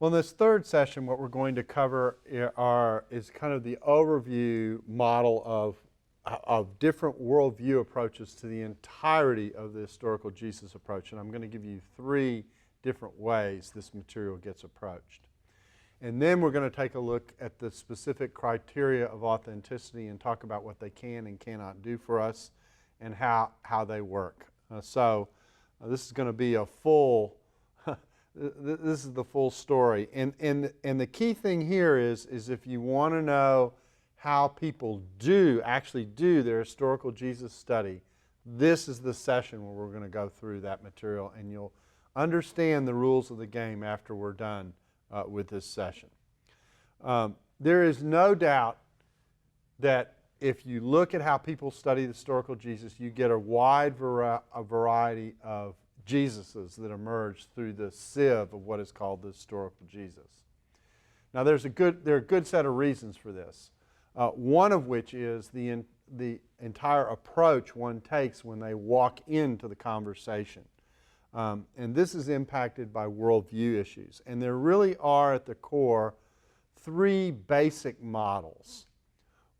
Well, in this third session, what we're going to cover is kind of the overview model of different worldview approaches to the entirety of the historical Jesus approach. And I'm going to give you 3 different ways this material gets approached. And then we're going to take a look at the specific criteria of authenticity and talk about what they can and cannot do for us and how they work. This is going to be a full this is the full story. And the key thing here is if you want to know how people actually do their historical Jesus study, this is the session where we're going to go through that material, and you'll understand the rules of the game after we're done with this session. There is no doubt that if you look at how people study the historical Jesus, you get a wide variety of Jesuses that emerge through the sieve of what is called the historical Jesus. Now, there are a good set of reasons for this. One of which is the entire approach one takes when they walk into the conversation. And this is impacted by worldview issues. And there really are at the core 3 basic models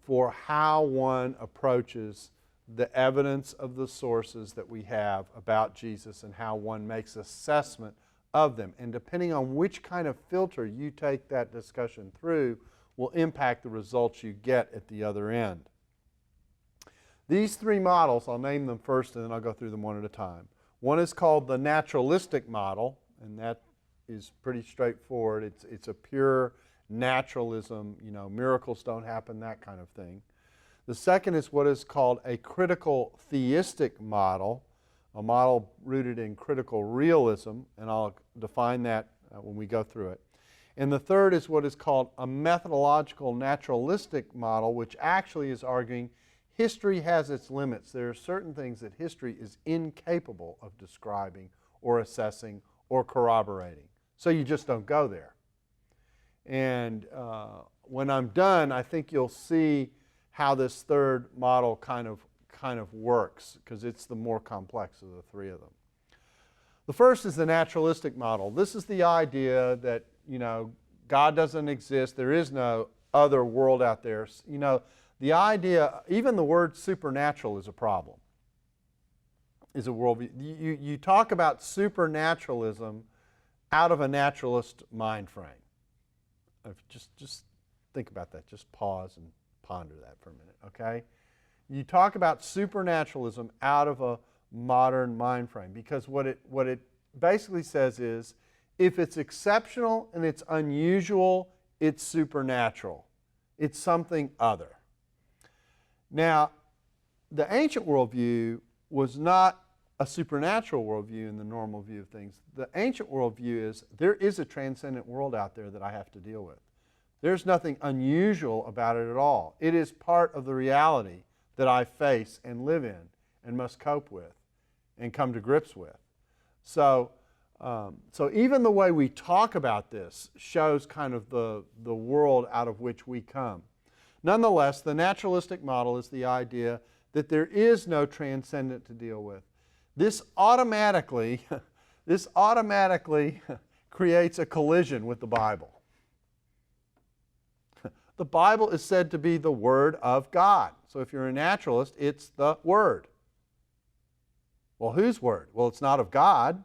for how one approaches the evidence of the sources that we have about Jesus and how one makes assessment of them. And depending on which kind of filter you take that discussion through will impact the results you get at the other end. These 3 models, I'll name them first and then I'll go through them one at a time. One is called the naturalistic model, and that is pretty straightforward. It's a pure naturalism, miracles don't happen, that kind of thing. The second is what is called a critical theistic model, a model rooted in critical realism, and I'll define that when we go through it. And the third is what is called a methodological naturalistic model, which actually is arguing history has its limits. There are certain things that history is incapable of describing or assessing or corroborating. So you just don't go there. And when I'm done, I think you'll see how this third model kind of works, because it's the more complex of the 3 of them. The first is the naturalistic model. This is the idea that, God doesn't exist. There is no other world out there. The idea, even the word supernatural is a problem, is a worldview. You talk about supernaturalism out of a naturalist mind frame. Just think about that. Just pause and ponder that for a minute, okay? You talk about supernaturalism out of a modern mind frame, because what it basically says is if it's exceptional and it's unusual, it's supernatural. It's something other. Now, the ancient worldview was not a supernatural worldview in the normal view of things. The ancient worldview is there is a transcendent world out there that I have to deal with. There's nothing unusual about it at all. It is part of the reality that I face and live in and must cope with and come to grips with. So even the way we talk about this shows kind of the world out of which we come. Nonetheless, the naturalistic model is the idea that there is no transcendent to deal with. This automatically creates a collision with the Bible. The Bible is said to be the Word of God. So if you're a naturalist, it's the Word. Well, whose Word? Well, it's not of God.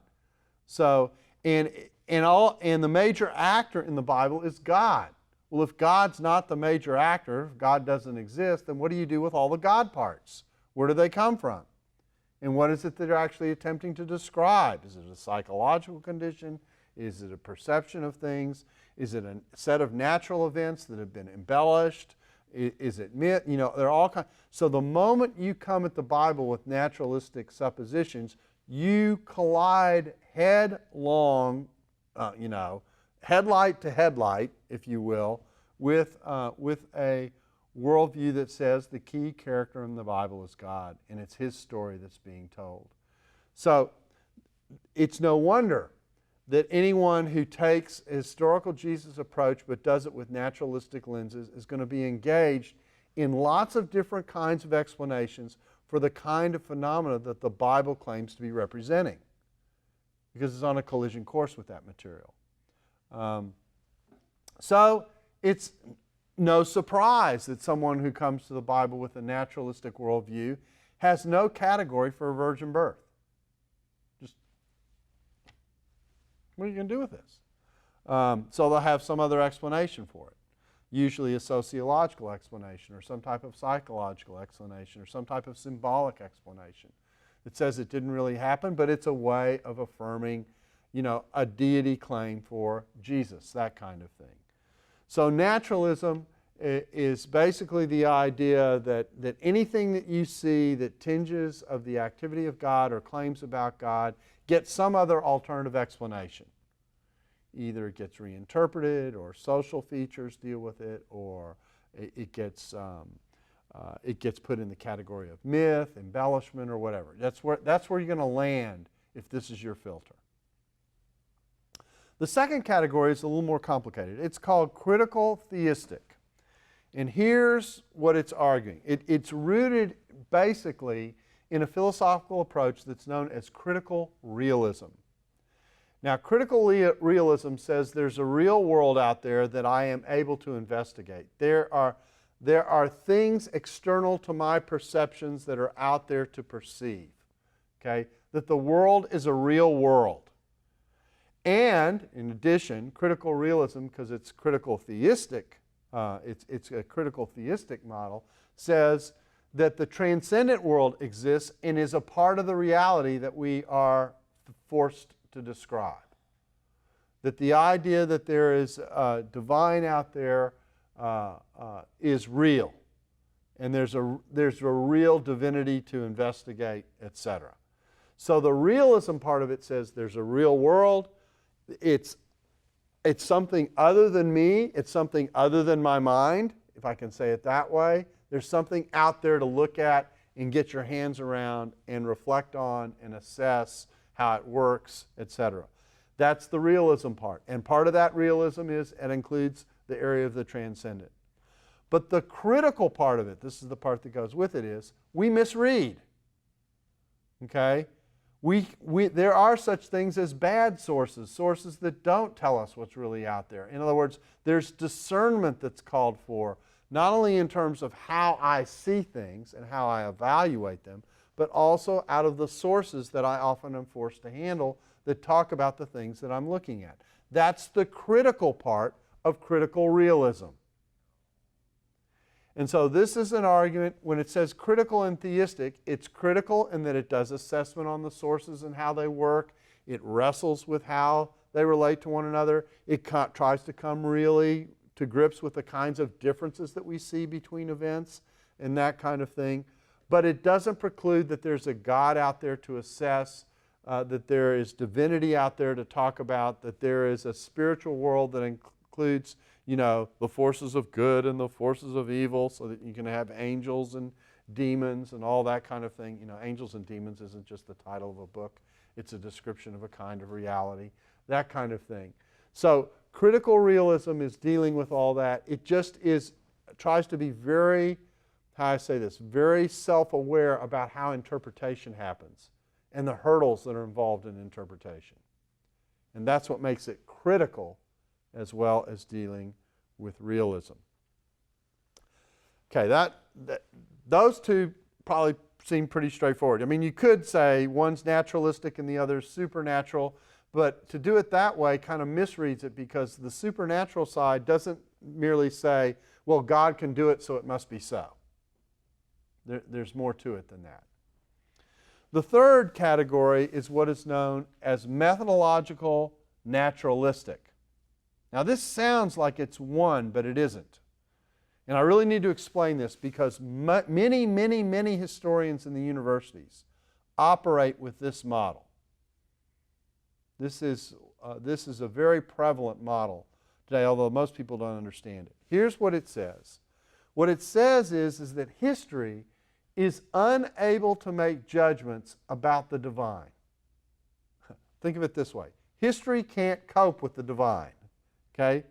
So, and the major actor in the Bible is God. Well, if God's not the major actor, if God doesn't exist, then what do you do with all the God parts? Where do they come from? And what is it that they're actually attempting to describe? Is it a psychological condition? Is it a perception of things? Is it a set of natural events that have been embellished? Is it myth? They're all kinds. So the moment you come at the Bible with naturalistic suppositions, you collide headlong, headlight to headlight, if you will, with a worldview that says the key character in the Bible is God, and it's His story that's being told. So it's no wonder that anyone who takes a historical Jesus approach but does it with naturalistic lenses is going to be engaged in lots of different kinds of explanations for the kind of phenomena that the Bible claims to be representing, because it's on a collision course with that material. So it's no surprise that someone who comes to the Bible with a naturalistic worldview has no category for a virgin birth. Just, what are you going to do with this? So they'll have some other explanation for it. Usually a sociological explanation or some type of psychological explanation or some type of symbolic explanation that says it didn't really happen, but it's a way of affirming, a deity claim for Jesus, that kind of thing. So naturalism is basically the idea that anything that you see that tinges of the activity of God or claims about God gets some other alternative explanation. Either it gets reinterpreted, or social features deal with it, or it gets put in the category of myth, embellishment, or whatever. That's where you're going to land if this is your filter. The second category is a little more complicated. It's called critical theistic. And here's what it's arguing. It's rooted basically in a philosophical approach that's known as critical realism. Now, critical realism says there's a real world out there that I am able to investigate. There are things external to my perceptions that are out there to perceive. Okay? That the world is a real world. And, in addition, critical realism, because it's critical theistic, it's a critical theistic model, says that the transcendent world exists and is a part of the reality that we are forced to describe. That the idea that there is a divine out there is real. And there's a real divinity to investigate, etc. So the realism part of it says there's a real world. It's something other than me. It's something other than my mind, if I can say it that way. There's something out there to look at and get your hands around and reflect on and assess how it works, etc. That's the realism part. And part of that realism includes the area of the transcendent. But the critical part of it, this is the part that goes with it, is we misread. Okay? There are such things as bad sources that don't tell us what's really out there. In other words, there's discernment that's called for, not only in terms of how I see things and how I evaluate them, but also out of the sources that I often am forced to handle that talk about the things that I'm looking at. That's the critical part of critical realism. And so this is an argument, when it says critical and theistic, it's critical in that it does assessment on the sources and how they work. It wrestles with how they relate to one another. It tries to come really to grips with the kinds of differences that we see between events and that kind of thing. But it doesn't preclude that there's a God out there to assess, that there is divinity out there to talk about, that there is a spiritual world that includes, the forces of good and the forces of evil, so that you can have angels and demons and all that kind of thing. Angels and demons isn't just the title of a book. It's a description of a kind of reality, that kind of thing. So critical realism is dealing with all that. It just tries to be very self-aware about how interpretation happens and the hurdles that are involved in interpretation. And that's what makes it critical as well as dealing with realism. Okay, those two probably seem pretty straightforward. I mean, you could say one's naturalistic and the other's supernatural, but to do it that way kind of misreads it, because the supernatural side doesn't merely say, well, God can do it, so it must be so. There's more to it than that. The third category is what is known as methodological naturalistic. Now, this sounds like it's one, but it isn't. And I really need to explain this, because many, many, many historians in the universities operate with this model. This is a very prevalent model today, although most people don't understand it. Here's what it says. What it says is that history is unable to make judgments about the divine. Think of it this way. History can't cope with the divine. Okay?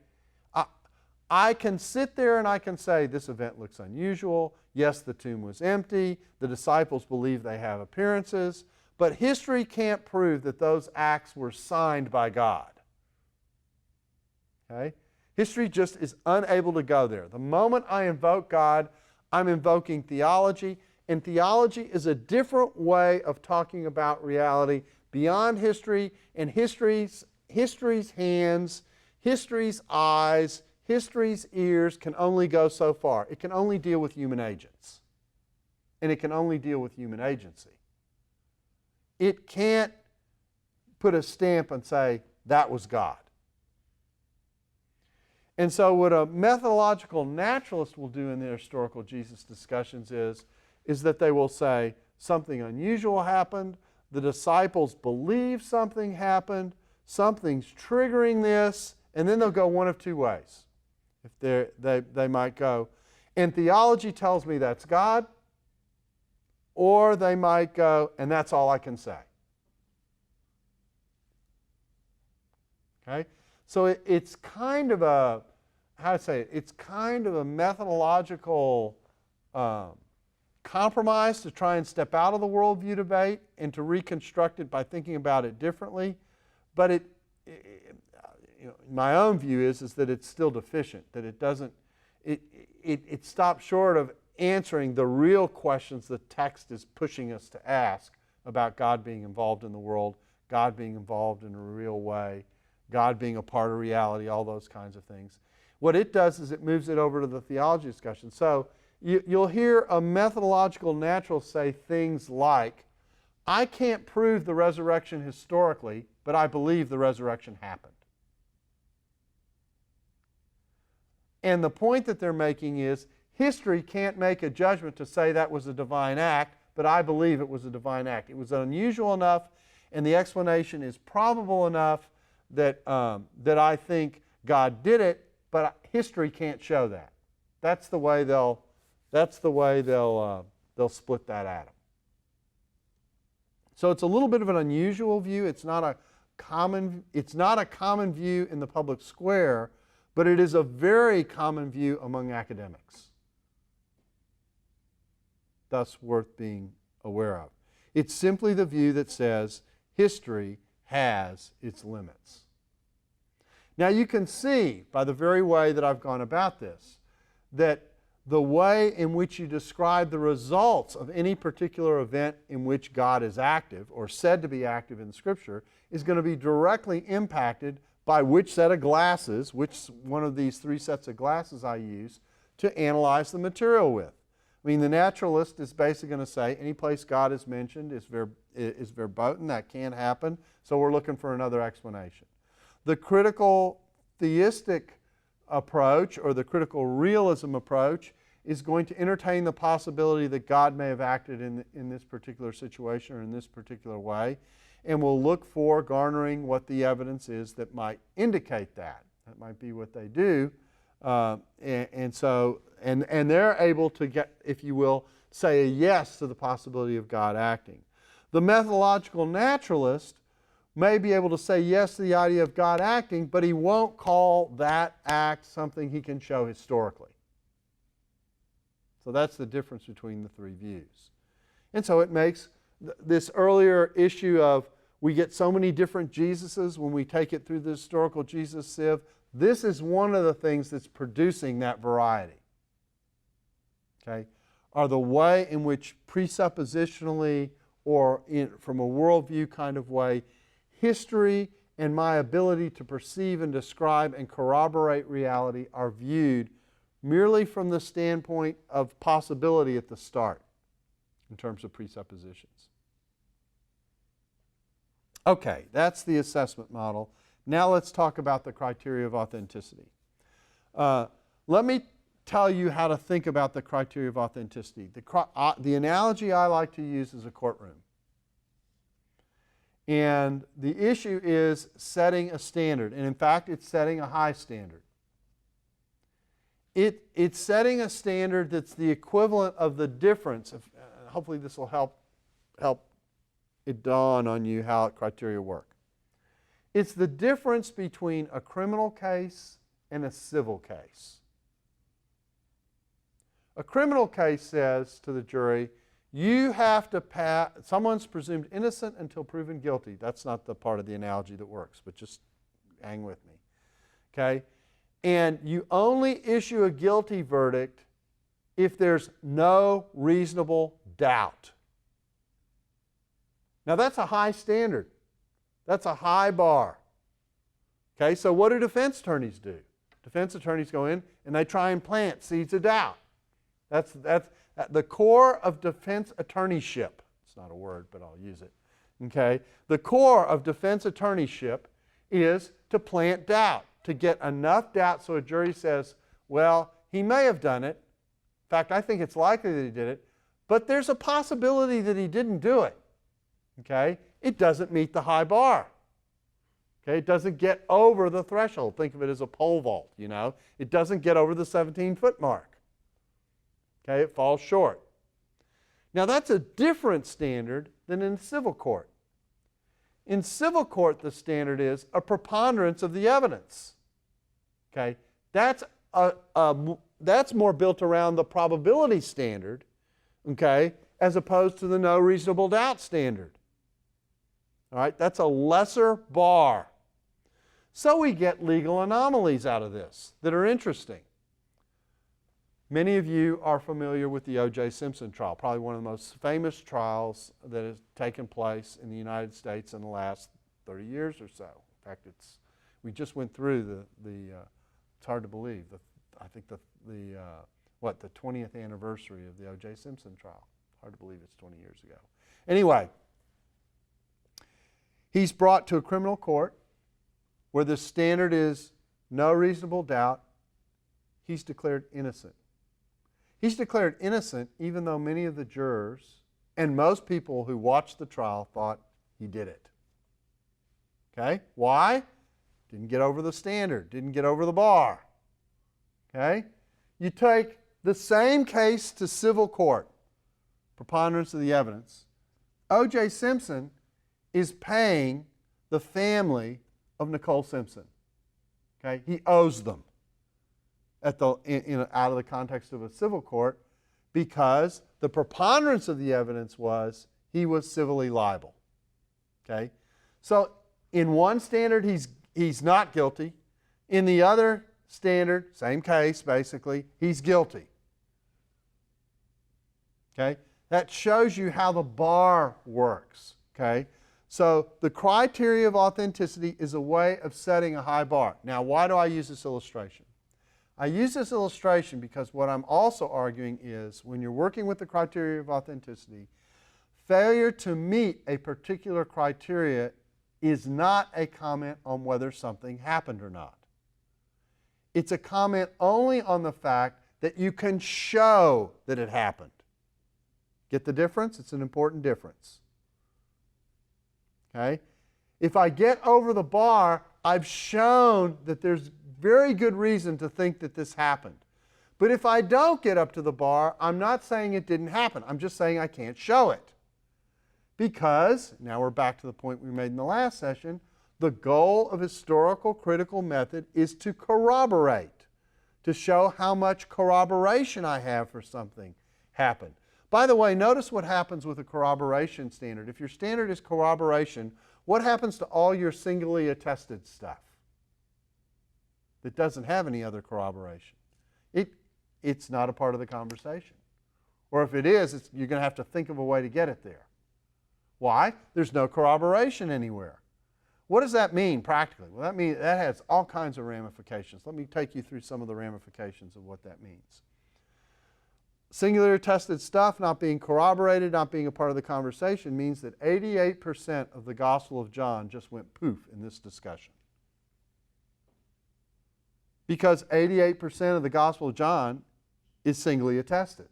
I can sit there and I can say, this event looks unusual. Yes, the tomb was empty. The disciples believe they have appearances. But history can't prove that those acts were signed by God. Okay? History just is unable to go there. The moment I invoke God, I'm invoking theology, and theology is a different way of talking about reality beyond history, and history's hands, history's eyes, history's ears can only go so far. It can only deal with human agents, and it can only deal with human agency. It can't put a stamp and say, that was God. And so what a methodological naturalist will do in their historical Jesus discussions is that they will say something unusual happened, the disciples believe something happened, something's triggering this, and then they'll go one of two ways. If they might go, and theology tells me that's God, or they might go, and that's all I can say. Okay? So it's kind of a, how to say it, it's kind of a methodological compromise to try and step out of the worldview debate and to reconstruct it by thinking about it differently. But my own view is that it's still deficient, that it doesn't, it stops short of answering the real questions the text is pushing us to ask about God being involved in the world, God being involved in a real way, God being a part of reality, all those kinds of things. What it does is it moves it over to the theology discussion. So you'll hear a methodological naturalist say things like, I can't prove the resurrection historically, but I believe the resurrection happened. And the point that they're making is, history can't make a judgment to say that was a divine act, but I believe it was a divine act. It was unusual enough, and the explanation is probable enough that I think God did it, but history can't show that. That's the way they'll split that atom. So it's a little bit of an unusual view. It's not a common view in the public square, but it is a very common view among academics. Thus worth being aware of. It's simply the view that says history has its limits. Now you can see by the very way that I've gone about this that the way in which you describe the results of any particular event in which God is active or said to be active in Scripture is going to be directly impacted by which set of glasses, which one of these three sets of glasses I use to analyze the material with. I mean, the naturalist is basically going to say any place God is mentioned is verboten, that can't happen, so we're looking for another explanation. The critical theistic approach, or the critical realism approach, is going to entertain the possibility that God may have acted in this particular situation or in this particular way, and will look for garnering what the evidence is that might indicate that. That might be what they do. And they're able to get, if you will, say a yes to the possibility of God acting. The methodological naturalist may be able to say yes to the idea of God acting, but he won't call that act something he can show historically. So that's the difference between the three views. And so it makes this earlier issue of we get so many different Jesuses when we take it through the historical Jesus sieve. This is one of the things that's producing that variety. Okay? Are the way in which presuppositionally or from a worldview kind of way, history and my ability to perceive and describe and corroborate reality are viewed merely from the standpoint of possibility at the start in terms of presuppositions. Okay, that's the assessment model. Now let's talk about the criteria of authenticity. Let me tell you how to think about the criteria of authenticity. The analogy I like to use is a courtroom. And the issue is setting a standard. And in fact, it's setting a high standard. It's setting a standard that's the equivalent of the difference. Hopefully this will help it dawn on you how criteria work. It's the difference between a criminal case and a civil case. A criminal case says to the jury, you have to pass, someone's presumed innocent until proven guilty. That's not the part of the analogy that works, but just hang with me. Okay? And you only issue a guilty verdict if there's no reasonable doubt. Now that's a high standard. That's a high bar. Okay, so what do defense attorneys do? Defense attorneys go in and they try and plant seeds of doubt. That's the core of defense attorneyship. It's not a word, but I'll use it. Okay, the core of defense attorneyship is to plant doubt, to get enough doubt so a jury says, well, he may have done it. In fact, I think it's likely that he did it, but there's a possibility that he didn't do it. Okay, it doesn't meet the high bar. Okay, it doesn't get over the threshold. Think of it as a pole vault, you know. It doesn't get over the 17-foot mark. Okay, it falls short. Now that's a different standard than in civil court. In civil court, the standard is a preponderance of the evidence. Okay, that's more built around the probability standard, okay, as opposed to the no reasonable doubt standard. All right, that's a lesser bar. So we get legal anomalies out of this that are interesting. Many of you are familiar with the O.J. Simpson trial, probably one of the most famous trials that has taken place in the United States in the last 30 years or so. In fact, we just went through it's hard to believe, I think the 20th anniversary of the O.J. Simpson trial. Hard to believe it's 20 years ago. Anyway, he's brought to a criminal court where the standard is no reasonable doubt. He's declared innocent. He's declared innocent even though many of the jurors and most people who watched the trial thought he did it. Okay? Why? Didn't get over the standard, didn't get over the bar. Okay? You take the same case to civil court, preponderance of the evidence. O.J. Simpson is paying the family of Nicole Simpson. Okay? He owes them out of the context of a civil court because the preponderance of the evidence was he was civilly liable. Okay? So in one standard he's not guilty. In the other standard, same case basically, he's guilty. Okay? That shows you how the bar works. Okay? So the criteria of authenticity is a way of setting a high bar. Now, why do I use this illustration? I use this illustration because what I'm also arguing is when you're working with the criteria of authenticity, failure to meet a particular criteria is not a comment on whether something happened or not. It's a comment only on the fact that you can show that it happened. Get the difference? It's an important difference. Okay? If I get over the bar, I've shown that there's very good reason to think that this happened. But if I don't get up to the bar, I'm not saying it didn't happen. I'm just saying I can't show it. Because, now we're back to the point we made in the last session, the goal of historical critical method is to corroborate, to show how much corroboration I have for something happened. By the way, notice what happens with a corroboration standard. If your standard is corroboration, what happens to all your singularly attested stuff that doesn't have any other corroboration? It's not a part of the conversation. Or if it is, you're going to have to think of a way to get it there. Why? There's no corroboration anywhere. What does that mean practically? Well, that has all kinds of ramifications. Let me take you through some of the ramifications of what that means. Singular attested stuff not being corroborated, not being a part of the conversation means that 88% of the Gospel of John just went poof in this discussion. Because 88% of the Gospel of John is singly attested.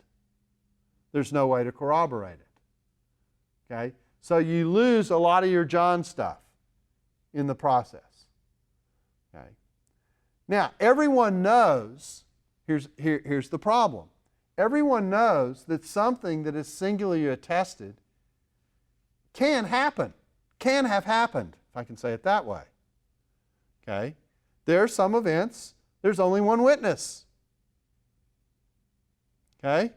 There's no way to corroborate it. Okay? So you lose a lot of your John stuff in the process. Okay? Now, everyone knows, here's the problem. Everyone knows that something that is singularly attested can happen, can have happened, if I can say it that way. Okay? There are some events, there's only one witness. Okay?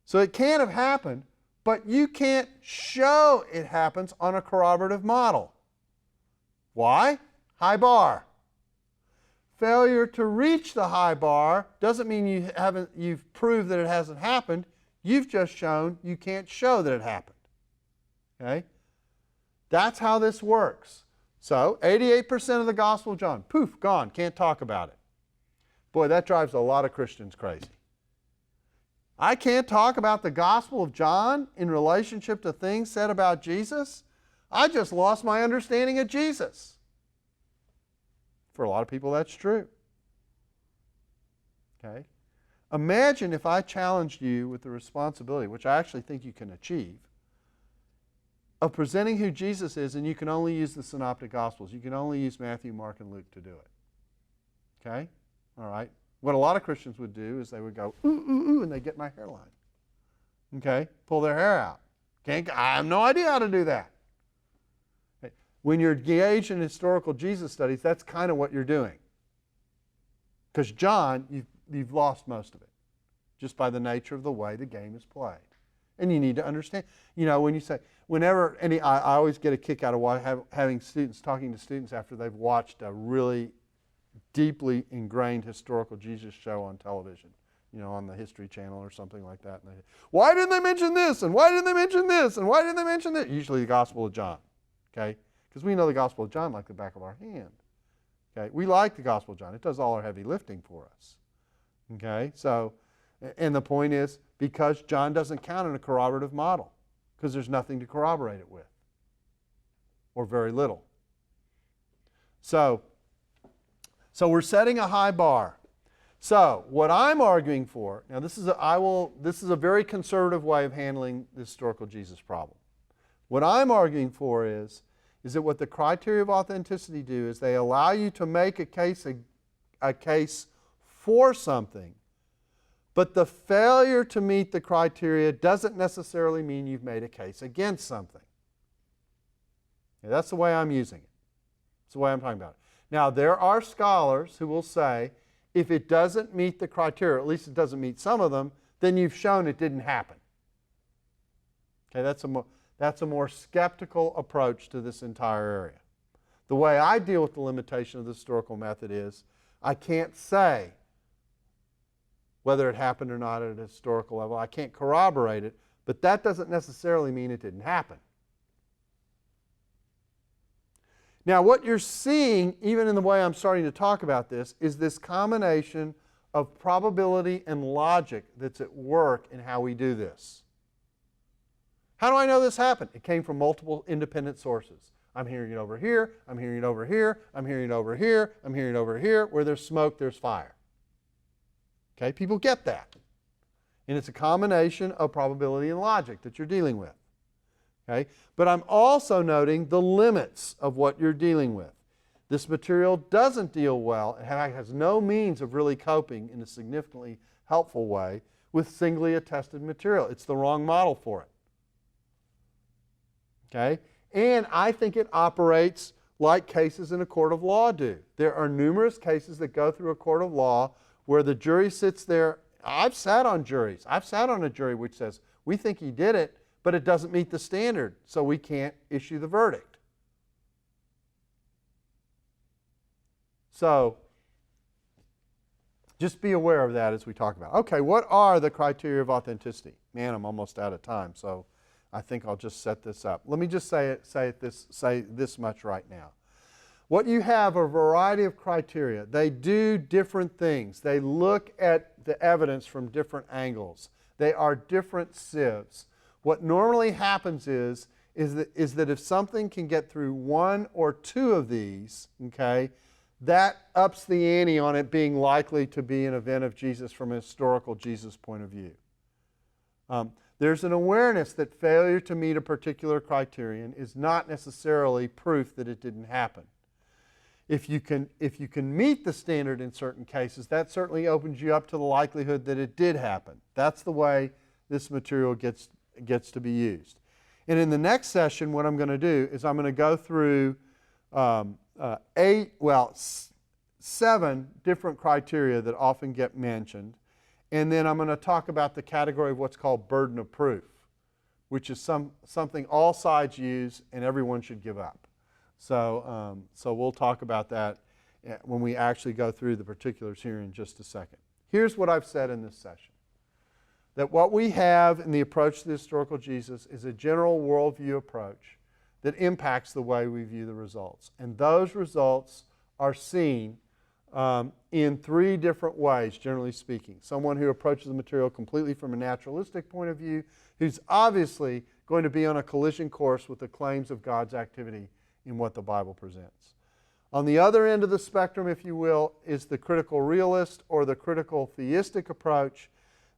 So it can have happened, but you can't show it happens on a corroborative model. Why? High bar. failure to reach the high bar doesn't mean you've proved that it hasn't happened. You've just shown you can't show that it happened. Okay? That's how this works. So 88% of the Gospel of John, poof, gone, can't talk about it. Boy, that drives a lot of Christians crazy. I can't talk about the Gospel of John in relationship to things said about Jesus? I just lost my understanding of Jesus. For a lot of people, that's true. Okay? Imagine if I challenged you with the responsibility, which I actually think you can achieve, of presenting who Jesus is, and you can only use the Synoptic Gospels. You can only use Matthew, Mark, and Luke to do it. Okay? All right? What a lot of Christians would do is they would go, ooh, ooh, ooh, and they'd get my hairline. Okay? Pull their hair out. I have no idea how to do that. Okay. When you're engaged in historical Jesus studies, that's kind of what you're doing. Because John, you've lost most of it, just by the nature of the way the game is played. And you need to understand. You know, when you say, I always get a kick out of having students, talking to students after they've watched a really deeply ingrained historical Jesus show on television, you know, on the History Channel or something like that. And they, why didn't they mention this? And why didn't they mention this? And why didn't they mention that? Usually the Gospel of John, okay? Because we know the Gospel of John like the back of our hand. Okay? We like the Gospel of John. It does all our heavy lifting for us. Okay? So, and the point is, because John doesn't count in a corroborative model, because there's nothing to corroborate it with, or very little. So we're setting a high bar. So what I'm arguing for, now this is a very conservative way of handling the historical Jesus problem. What I'm arguing for is that what the criteria of authenticity do is they allow you to make a case for something, but the failure to meet the criteria doesn't necessarily mean you've made a case against something. Okay, that's the way I'm using it. That's the way I'm talking about it. Now, there are scholars who will say, if it doesn't meet the criteria, or at least it doesn't meet some of them, then you've shown it didn't happen. Okay, that's a more skeptical approach to this entire area. The way I deal with the limitation of the historical method is, I can't say whether it happened or not at a historical level. I can't corroborate it, but that doesn't necessarily mean it didn't happen. Now, what you're seeing, even in the way I'm starting to talk about this, is this combination of probability and logic that's at work in how we do this. How do I know this happened? It came from multiple independent sources. I'm hearing it over here, I'm hearing it over here, I'm hearing it over here, I'm hearing it over here. Where there's smoke, there's fire. Okay, people get that. And it's a combination of probability and logic that you're dealing with. Okay? But I'm also noting the limits of what you're dealing with. This material doesn't deal well, and has no means of really coping in a significantly helpful way with singly attested material. It's the wrong model for it. Okay? And I think it operates like cases in a court of law do. There are numerous cases that go through a court of law where the jury sits there. I've sat on juries. I've sat on a jury which says, we think he did it, but it doesn't meet the standard, so we can't issue the verdict. So just be aware of that as we talk about it. Okay, what are the criteria of authenticity? Man, I'm almost out of time, so I think I'll just set this up. Let me just say this much right now. What you have are a variety of criteria. They do different things. They look at the evidence from different angles. They are different sieves. What normally happens is that if something can get through one or two of these, okay, that ups the ante on it being likely to be an event of Jesus from a historical Jesus point of view. There's an awareness that failure to meet a particular criterion is not necessarily proof that it didn't happen. If you can meet the standard in certain cases, that certainly opens you up to the likelihood that it did happen. That's the way this material gets to be used. And in the next session, what I'm going to do is I'm going to go through 7 different criteria that often get mentioned. And then I'm going to talk about the category of what's called burden of proof, which is something all sides use and everyone should give up. So we'll talk about that. when we actually go through the particulars here in just a second. Here's what I've said in this session. That what we have in the approach to the historical Jesus is a general worldview approach that impacts the way we view the results. And those results are seen in three different ways, generally speaking. Someone who approaches the material completely from a naturalistic point of view, who's obviously going to be on a collision course with the claims of God's activity in what the Bible presents. On the other end of the spectrum, if you will, is the critical realist or the critical theistic approach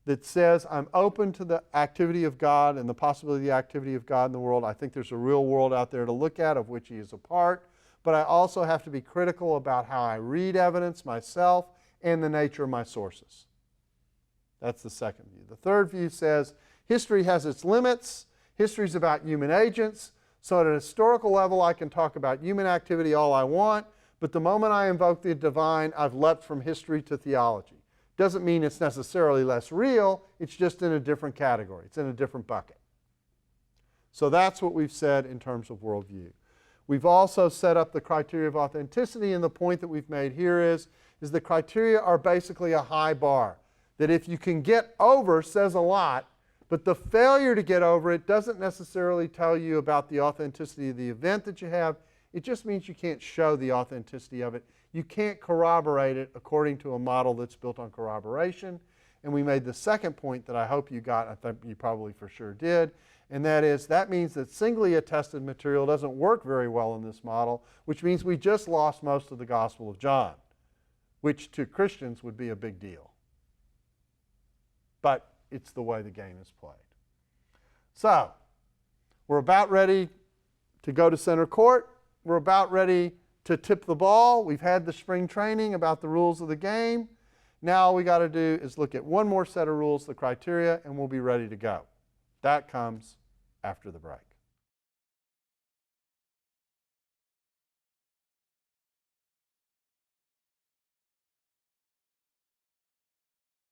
that says, I'm open to the activity of God and the possibility of the activity of God in the world. I think there's a real world out there to look at of which He is a part, but I also have to be critical about how I read evidence myself and the nature of my sources. That's the second view. The third view says, history has its limits. History is about human agents. So at a historical level, I can talk about human activity all I want, but the moment I invoke the divine, I've leapt from history to theology. Doesn't mean it's necessarily less real, it's just in a different category. It's in a different bucket. So that's what we've said in terms of worldview. We've also set up the criteria of authenticity, and the point that we've made here is the criteria are basically a high bar. That if you can get over says a lot, but the failure to get over it doesn't necessarily tell you about the authenticity of the event that you have. It just means you can't show the authenticity of it. You can't corroborate it according to a model that's built on corroboration. And we made the second point that I hope you got, I think you probably for sure did, and that means that singly attested material doesn't work very well in this model, which means we just lost most of the Gospel of John, which to Christians would be a big deal. But it's the way the game is played. So, we're about ready to go to center court. We're about ready to tip the ball. We've had the spring training about the rules of the game. Now all we got to do is look at one more set of rules, the criteria, and we'll be ready to go. That comes after the break.